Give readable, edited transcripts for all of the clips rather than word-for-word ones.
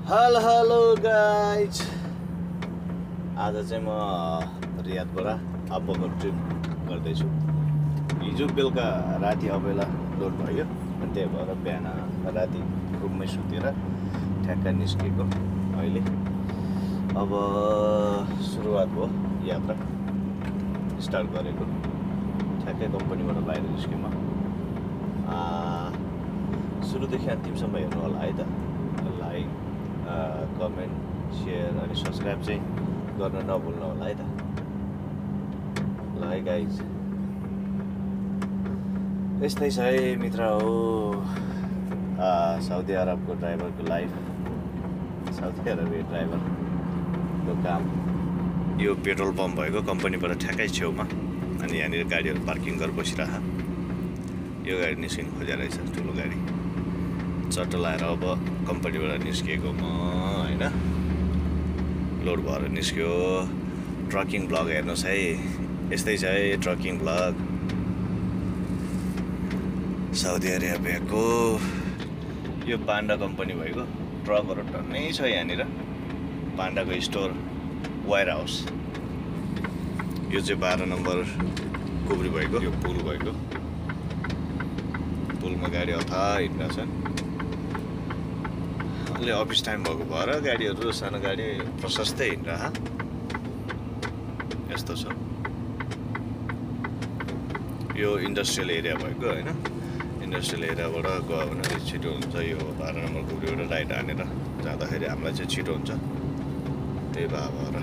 Hello guys, आज चाहिँ म रियादबाट अब्बको ट्रिप गर्दैछु। हिजो बेलुका राति अबेला लोड भयो अनि त्यही भएर बिहान राति रुममै सुतेर ठ्याक्क निस्केको। अहिले अब सुरुवात भयो, यात्रा स्टार्ट गरेको। ठ्याक्कै कम्पनीबाट बाहिर निस्केँ म। सुरुदेखि अन्तिमसम्म हेर्नु होला है त। लाइक, कमेन्ट, सेयर अनि सब्सक्राइब चाहिँ गर्न नभुल्नु होला है त। ल है गाइज, यस्तै छ है मित्र हो साउदी अरबको ड्राइभरको लाइफ। साउदी अरबिया ड्राइभरको काम। यो पेट्रोल पम्प भएको कम्पनीबाट ठ्याक्कै छेउमा, अनि यहाँनिर गाडीहरू पार्किङ गरेर बसिरह। यो गाडी निस्किनु खोजेर रहेछ, ठुलो गाडी। चट्ट लाएर अब कम्पनीबाट निस्किएको म होइन, लोड भएर निस्क्यो। ट्रकिङ ब्लग हेर्नुहोस् है, यस्तै छ है ट्रकिङ ब्लग। साउदी अरेबियाको यो पान्डा कम्पनी भएको ट्रकहरू टन्नै छ यहाँनिर। पान्डाको स्टोर, वेयर हाउस। यो चाहिँ 12 नम्बर कुब्री भएको, यो पुल भएको। पुलमा गाडी अथाह हिँड्दा छन्। अहिले अफिस टाइम भएको भएर गाडीहरू, सानो गाडी प्रशस्तै हिँड्छ। यस्तो छ। यो इन्डस्ट्रियल एरिया भएको होइन। इन्डस्ट्रियल एरियाबाट गयो भने छिटो हुन्छ। यो 12 नम्बर कुब्रीबाट राइट हानेर जाँदाखेरि हामीलाई चाहिँ छिटो हुन्छ। त्यही भएर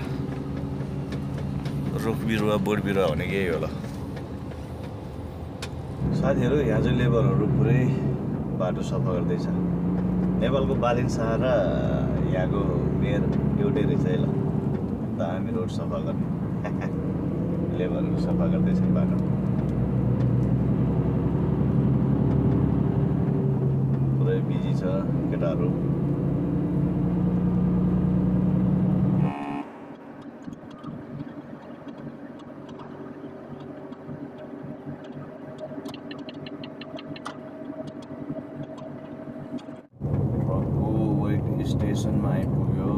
रुख बिरुवा, बोट बिरुवा भने यही होला साथीहरू। यहाँ चाहिँ लेबरहरू पुरै बाटो सफा गर्दैछ। नेपालको बालिन शाह र यहाँको मेयर एउटै रहेछ है। ल दामी रोड सफा गर्ने लेबरहरू सफा गर्दैछन् बाटो। पुरै बिजी छ केटाहरू। स्टेसनमा आइपुग्यो।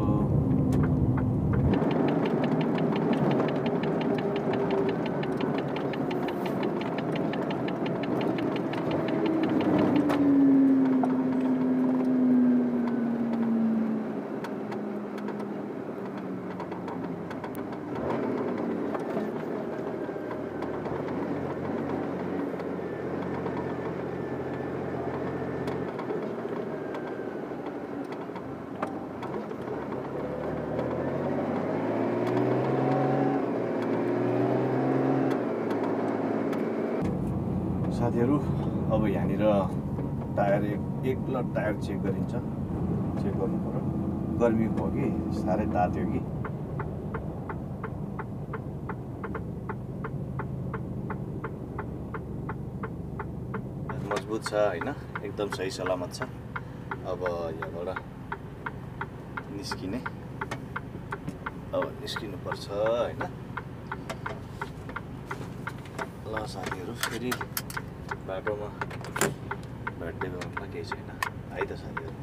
साथीहरू अब यहाँनिर टायर एक लट टायर चेक गरिन्छ। चेक गर्नु पर्यो। गर्मी भयो कि साह्रै तात्यो कि। मजबुत छ होइन, एकदम सही सलामत छ। अब यहाँबाट निस्किने, अब निस्किनुपर्छ होइन। ल साथीहरू, फेरि बाटोमा भेट्दै गर्नुमा केही छैन है त साथीहरू।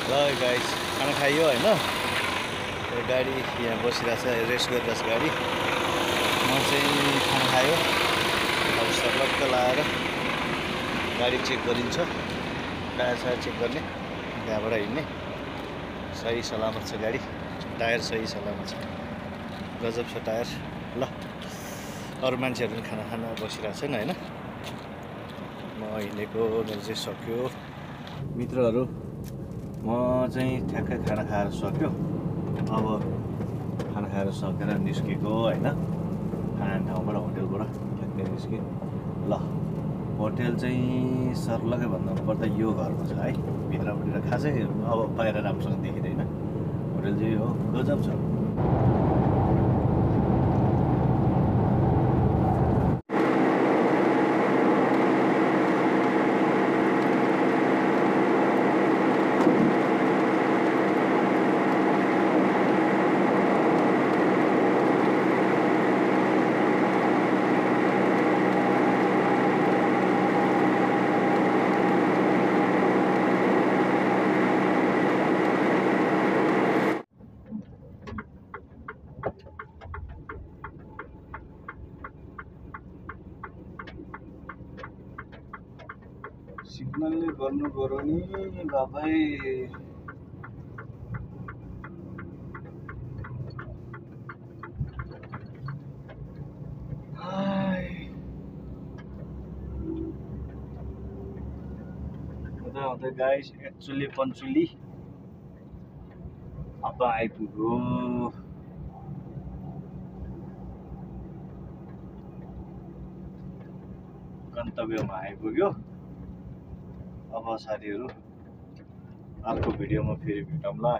ल गाइस, खाना खाइयो होइन। गाडी यहाँ बसिरहेको छ, रेस्ट गरिरहेको छ गाडी। म चाहिँ खाना खायो। अब सर्लक्क लाएर गाडी चेक गरिन्छ। टायर सायर चेक गर्ने, त्यहाँबाट हिँड्ने। सही सलामत छ गाडी, टायर सही सलामत छ। गजब छ टायर। ल अरू मान्छेहरू पनि खाना खान बसिरहेको छन् होइन। म हिँडेको मेरो चाहिँ सक्यो मित्रहरू। म चाहिँ ठ्याक्कै खाना खाएर सक्यो। अब खाना खाएर सकेर निस्केको होइन। खाना ठाउँबाट, होटेलबाट ठ्याक्कै निस्क्यो। ल होटेल चाहिँ सर्लकै भन्नुपर्दा यो घरमा छ है। भित्रपट्टि र खासै अब बाहिर राम्रोसँग देखिँदैन। होटेल चाहिँ हो, गजब छ। सिग्नलले गर्नु पर्यो नि बाबै। हुँदै गाइस एक्चुअली पञ्चुली अब आइपुग्यो। गन्तव्यमा आइपुग्यो। अब साथीहरू अर्को भिडियोमा फेरि भेटौँला।